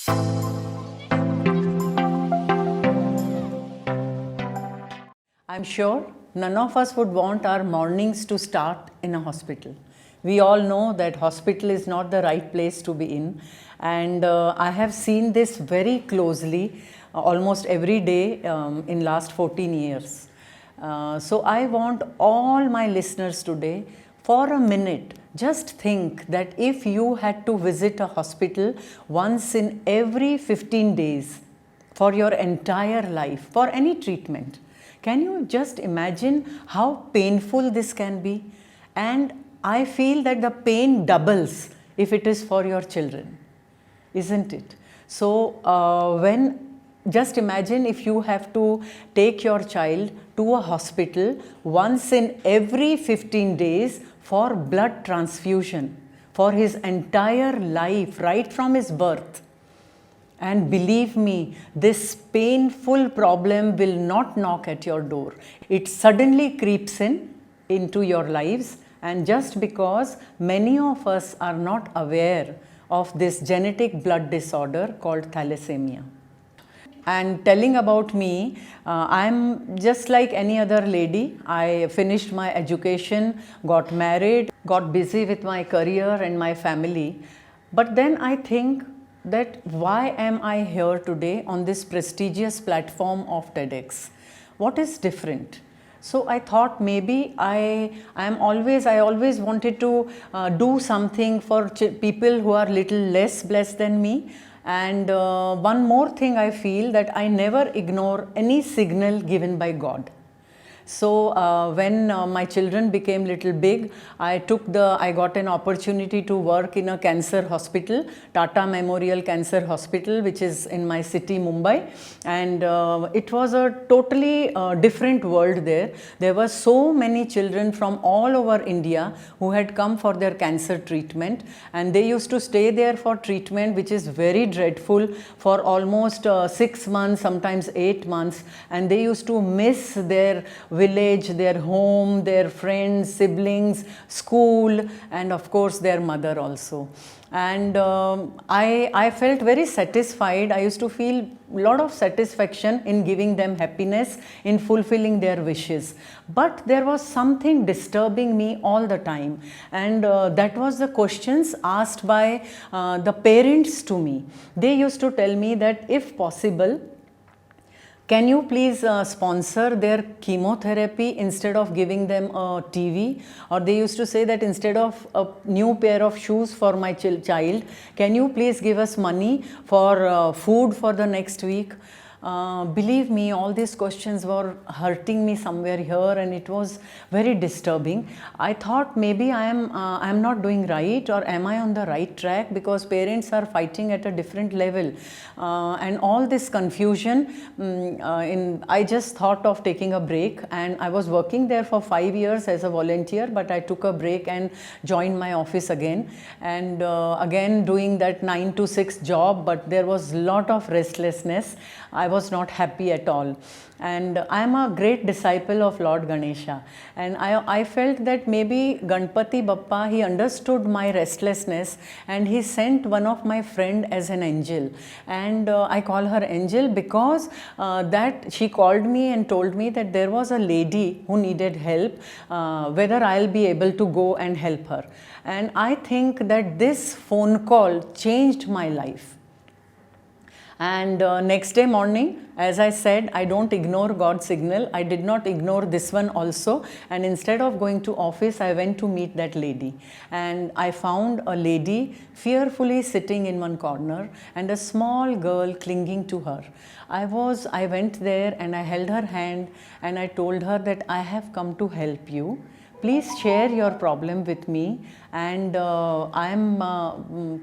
I'm sure none of us would want our mornings to start in a hospital. We all know that hospital is not the right place to be in, and I have seen this very closely almost every day in last 14 years. So I want all my listeners today, for a minute, just think that if you had to visit a hospital once in every 15 days for your entire life, for any treatment, can you just imagine how painful this can be? And I feel that the pain doubles if it is for your children, isn't it? So just imagine if you have to take your child to a hospital once in every 15 days for blood transfusion for his entire life, right from his birth. And believe me, this painful problem will not knock at your door. It suddenly creeps into your lives, and just because many of us are not aware of this genetic blood disorder called thalassemia. And telling about me, I'm just like any other lady. I finished my education, got married, got busy with my career and my family. But then I think that why am I here today on this prestigious platform of TEDx? What is different? So I thought maybe I always wanted to do something for people who are little less blessed than me. And one more thing I feel, that I never ignore any signal given by God. So when my children became little big, I got an opportunity to work in a cancer hospital, Tata Memorial Cancer Hospital, which is in my city, Mumbai. And it was a totally different world there. There were so many children from all over India who had come for their cancer treatment, and they used to stay there for treatment, which is very dreadful, for almost 6 months, sometimes 8 months, and they used to miss their village, their home, their friends, siblings, school, and of course their mother also. And I felt very satisfied. I used to feel a lot of satisfaction in giving them happiness, in fulfilling their wishes. But there was something disturbing me all the time, and that was the questions asked by the parents to me. They used to tell me that if possible, can you please sponsor their chemotherapy instead of giving them a TV? Or they used to say that instead of a new pair of shoes for my child, can you please give us money for food for the next week? Believe me, all these questions were hurting me somewhere here, and it was very disturbing. I thought maybe I am not doing right, or am I on the right track, because parents are fighting at a different level. And all this confusion, I just thought of taking a break, and I was working there for 5 years as a volunteer, but I took a break and joined my office again, and again doing that 9 to 6 job, but there was a lot of restlessness. I was not happy at all. And I am a great disciple of Lord Ganesha, and I felt that maybe Ganpati Bappa, he understood my restlessness, and he sent one of my friend as an angel. And I call her angel because that she called me and told me that there was a lady who needed help, whether I'll be able to go and help her. And I think that this phone call changed my life. And next day morning, as I said, I don't ignore God's signal. I did not ignore this one also. And instead of going to office, I went to meet that lady. And I found a lady fearfully sitting in one corner and a small girl clinging to her. I went there and I held her hand and I told her that I have come to help you. Please share your problem with me, and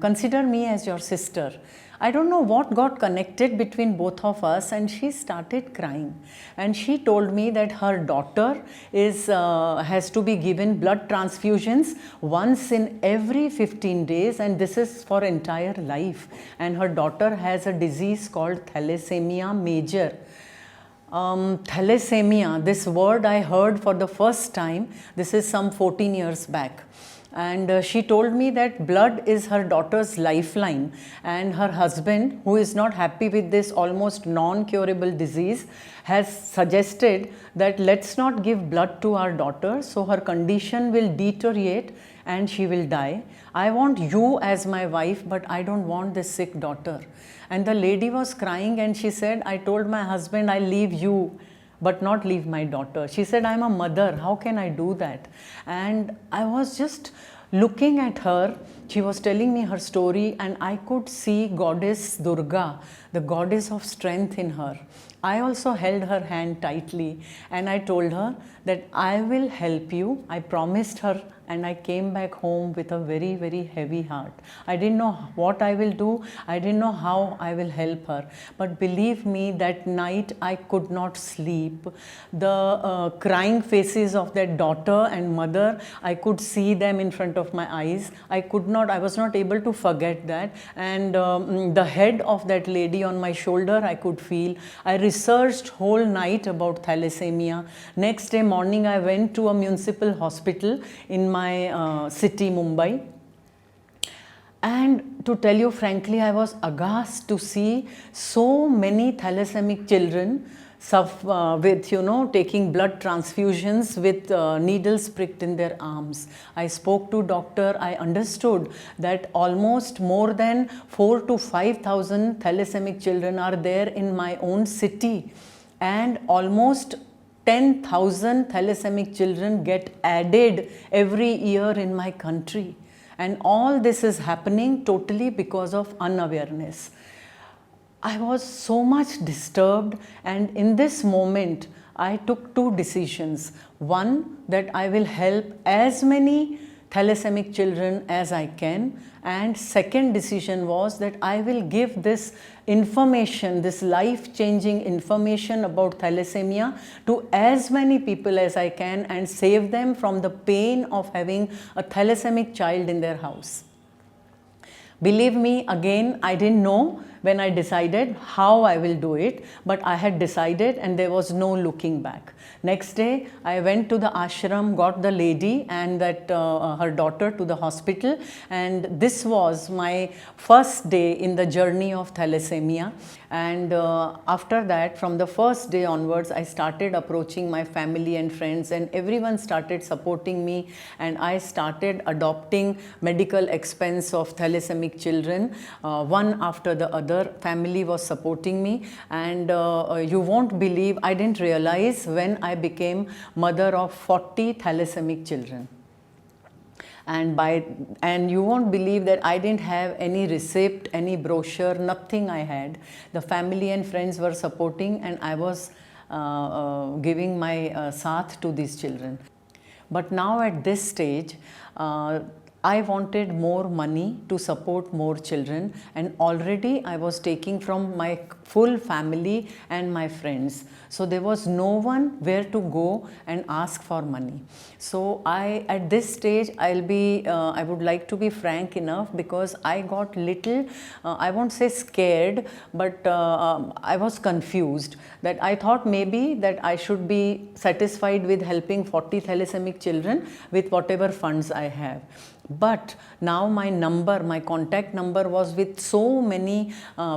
consider me as your sister. I don't know what got connected between both of us, and she started crying. And she told me that her daughter has to be given blood transfusions once in every 15 days, and this is for entire life. And her daughter has a disease called Thalassemia major. Thalassemia, this word I heard for the first time, this is some 14 years back. and she told me that blood is her daughter's lifeline, and her husband, who is not happy with this almost non-curable disease, has suggested that let's not give blood to our daughter, so her condition will deteriorate and she will die. I want you as my wife, but I don't want this sick daughter. And the lady was crying and she said, I told my husband I'll leave you but not leave my daughter. She said, I'm a mother, how can I do that? And I was just looking at her. She was telling me her story, and I could see Goddess Durga, the goddess of strength, in her. I also held her hand tightly and I told her that I will help you. I promised her, and I came back home with a very, very heavy heart. I didn't know what I will do. I didn't know how I will help her. But believe me, that night I could not sleep. The crying faces of that daughter and mother, I could see them in front of my eyes. I was not able to forget that. And the head of that lady on my shoulder, I could feel. I researched whole night about thalassemia. Next day morning, I went to a municipal hospital in my city, Mumbai. And to tell you frankly, I was aghast to see so many thalassemic children with taking blood transfusions with needles pricked in their arms. I spoke to doctor. I understood that almost more than 4,000 to 5,000 thalassemic children are there in my own city, and almost 10,000 thalassemic children get added every year in my country. And all this is happening totally because of unawareness. I was so much disturbed, and in this moment, I took two decisions. One, that I will help as many thalassemic children as I can, and second decision was that I will give this information, this life-changing information about thalassemia to as many people as I can and save them from the pain of having a thalassemic child in their house. Believe me, again, I didn't know when I decided how I will do it, but I had decided and there was no looking back. Next day, I went to the ashram, got the lady and her daughter to the hospital, and this was my first day in the journey of thalassemia. And after that, from the first day onwards, I started approaching my family and friends, and everyone started supporting me, and I started adopting medical expense of thalassemic children, one after the other. Family was supporting me, and you won't believe, I didn't realize when I became mother of 40 thalassemic children. And you won't believe that I didn't have any receipt, any brochure, nothing I had. The family and friends were supporting, and I was giving my saath to these children. But now at this stage, I wanted more money to support more children, and already I was taking from my full family and my friends. So there was no one where to go and ask for money. So at this stage, I would like to be frank enough, because I got little, I won't say scared, but I was confused, that I thought maybe that I should be satisfied with helping 40 thalassemic children with whatever funds I have. But now my contact number was with so many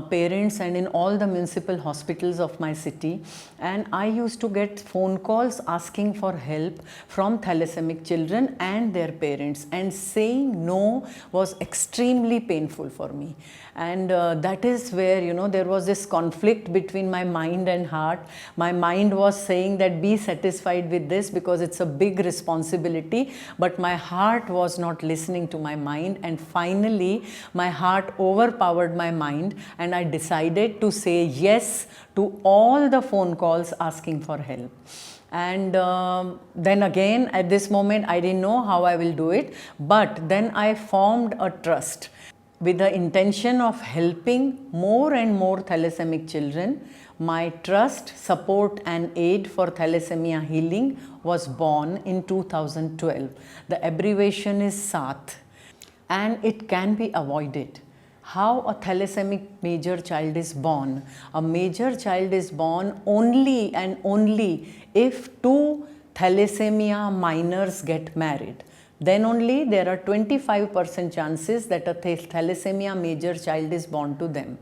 parents and in all the municipal hospitals of my city, and I used to get phone calls asking for help from thalassemic children and their parents, and saying no was extremely painful for me. And that is where, there was this conflict between my mind and heart. My mind was saying that be satisfied with this because it's a big responsibility, but my heart was not listening to my mind, and finally my heart overpowered my mind, and I decided to say yes to all the phone calls asking for help. And then again, at this moment, I didn't know how I will do it, but then I formed a trust with the intention of helping more and more thalassemic children. My trust, support and aid for thalassemia healing was born in 2012. The abbreviation is SAATH, and it can be avoided. How a thalassemic major child is born? A major child is born only and only if two thalassemia minors get married. then only there are 25% chances that a thalassemia major child is born to them.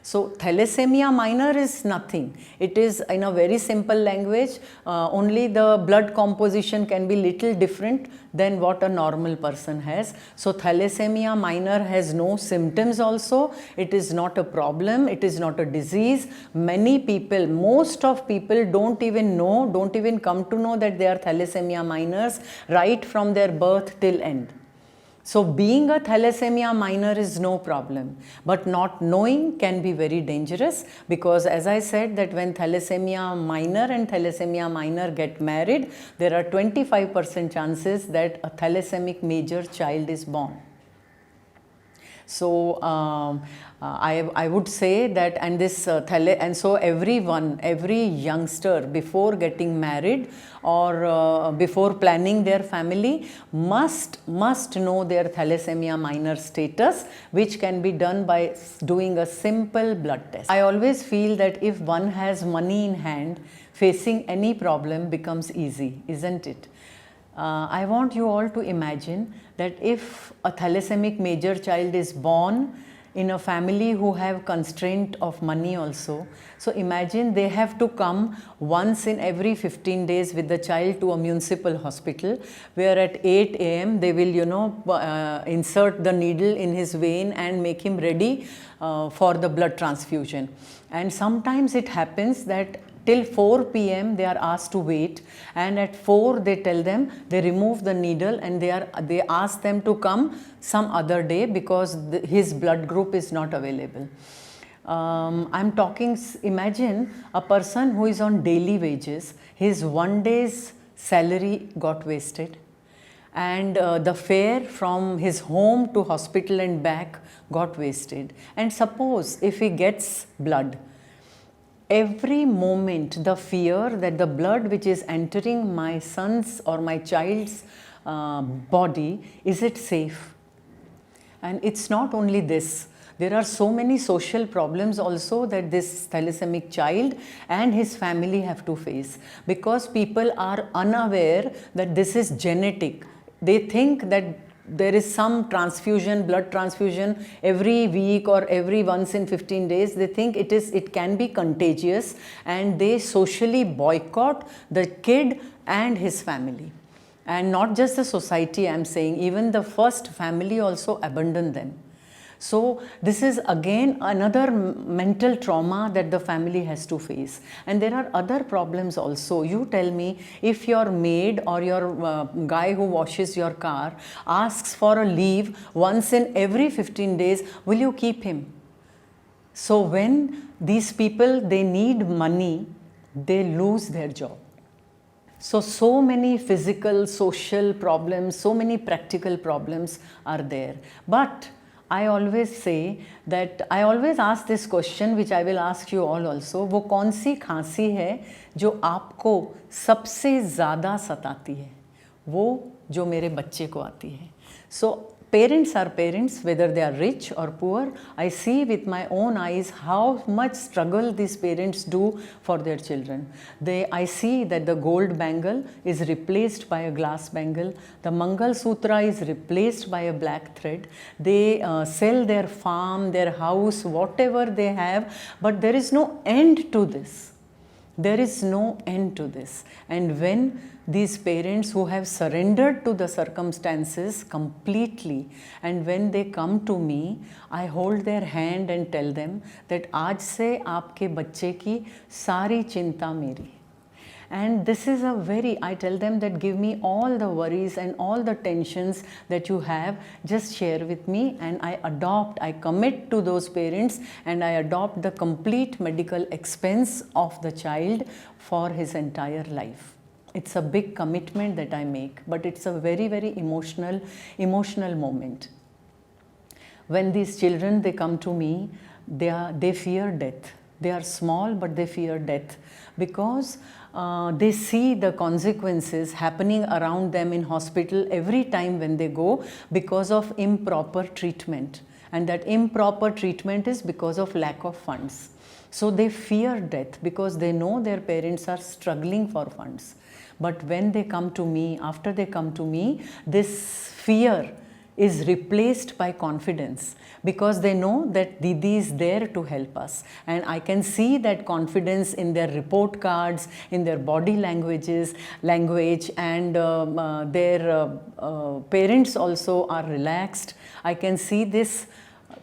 So thalassemia minor is nothing. It is, in a very simple language, only the blood composition can be little different than what a normal person has. So thalassemia minor has no symptoms also. It is not a problem. It is not a disease. Many people, most of people don't even know, don't even come to know that they are thalassemia minors right from their birth till end. So being a thalassemia minor is no problem, but not knowing can be very dangerous, because as I said that when thalassemia minor and thalassemia minor get married, there are 25% chances that a thalassemic major child is born. So I would say that, and this and so every youngster before getting married or before planning their family must know their thalassemia minor status, which can be done by doing a simple blood test. I always feel that if one has money in hand, facing any problem becomes easy, isn't it? I want you all to imagine that if a thalassemic major child is born in a family who have constraint of money also, so imagine they have to come once in every 15 days with the child to a municipal hospital, where at 8 AM they will insert the needle in his vein and make him ready for the blood transfusion. And sometimes it happens that till 4 PM they are asked to wait, and at 4 they tell them, they remove the needle and they ask them to come some other day because his blood group is not available. I'm talking, imagine a person who is on daily wages, his one day's salary got wasted, and the fare from his home to hospital and back got wasted. And suppose if he gets blood, every moment the fear that the blood which is entering my son's or my child's body, is it safe? And it's not only this. There are so many social problems also that this thalassemic child and his family have to face, because people are unaware that this is genetic. They think that there is some transfusion, blood transfusion every week or every once in 15 days. They think it can be contagious, and they socially boycott the kid and his family. And not just the society, I am saying, even the first family also abandon them. So this is again another mental trauma that the family has to face. And there are other problems also. You tell me, if your maid or your guy who washes your car asks for a leave once in every 15 days, will you keep him? So when these people, they need money, they lose their job. So many physical, social problems, so many practical problems are there. But I always say that, I always ask this question, which I will ask you all also, वो कौन सी खांसी है जो आपको सबसे ज़्यादा सताती है? वो जो मेरे बच्चे को आती है. So parents are parents, whether they are rich or poor. I see with my own eyes how much struggle these parents do for their children. I see that the gold bangle is replaced by a glass bangle. The Mangal Sutra is replaced by a black thread. They sell their farm, their house, whatever they have, but there is no end to this. There is no end to this. And when these parents who have surrendered to the circumstances completely, and when they come to me, I hold their hand and tell them that आज से आपके बच्चे की सारी चिंता मेरी. And this is a very, I tell them that give me all the worries and all the tensions that you have, just share with me, and I commit to those parents, and I adopt the complete medical expense of the child for his entire life. It's a big commitment that I make, but it's a very, very emotional moment. When these children, they come to me, they fear death. They are small, but they fear death, because they see the consequences happening around them in hospital every time when they go, because of improper treatment. And that improper treatment is because of lack of funds. So they fear death because they know their parents are struggling for funds. But when they come to me, after they come to me, this fear is replaced by confidence, because they know that Didi is there to help us. And I can see that confidence in their report cards, in their body language, and their parents also are relaxed. I can see this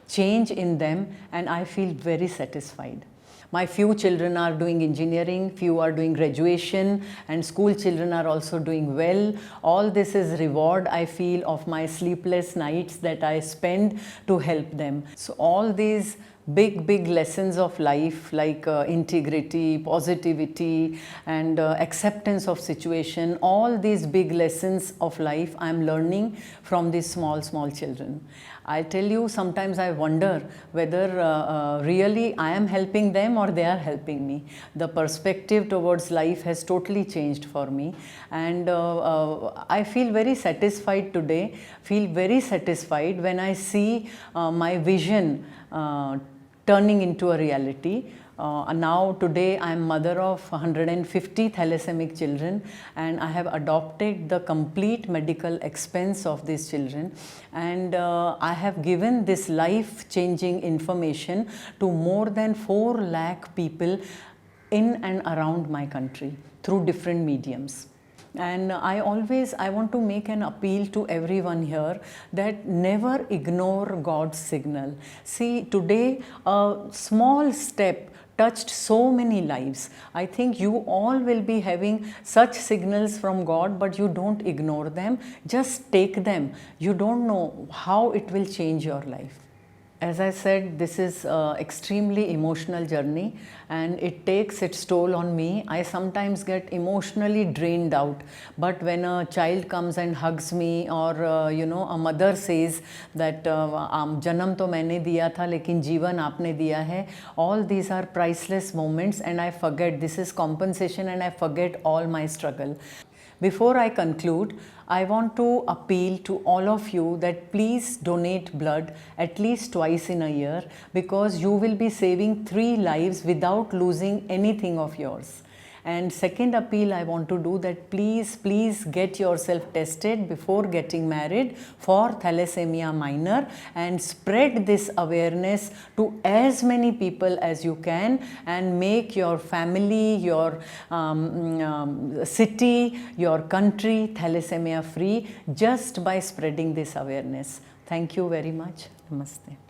change in them, and I feel very satisfied. My few children are doing engineering, few are doing graduation, and school children are also doing well. All this is reward I feel of my sleepless nights that I spend to help them. So all these big lessons of life, like integrity, positivity, and acceptance of situation, all these big lessons of life I am learning from these small children. I tell you, sometimes I wonder whether really I am helping them or they are helping me. The perspective towards life has totally changed for me, and I feel very satisfied today, feel very satisfied when I see my vision turning into a reality. Now today I am mother of 150 thalassaemic children, and I have adopted the complete medical expense of these children, and I have given this life changing information to more than 4 lakh people in and around my country through different mediums. And I want to make an appeal to everyone here that never ignore God's signal. See, today a small step touched so many lives. I think you all will be having such signals from God, but you don't ignore them. Just take them. You don't know how it will change your life. As I said, this is an extremely emotional journey, and it takes its toll on me. I sometimes get emotionally drained out, but when a child comes and hugs me, or a mother says that janam to maine diya tha lekin jeevan aapne diya hai, all these are priceless moments, and I forget this is compensation, and I forget all my struggle. Before I conclude, I want to appeal to all of you that please donate blood at least twice in a year, because you will be saving 3 lives without losing anything of yours. And second appeal I want to do that please get yourself tested before getting married for thalassemia minor, and spread this awareness to as many people as you can, and make your family, your city, your country thalassemia free just by spreading this awareness. Thank you very much. Namaste.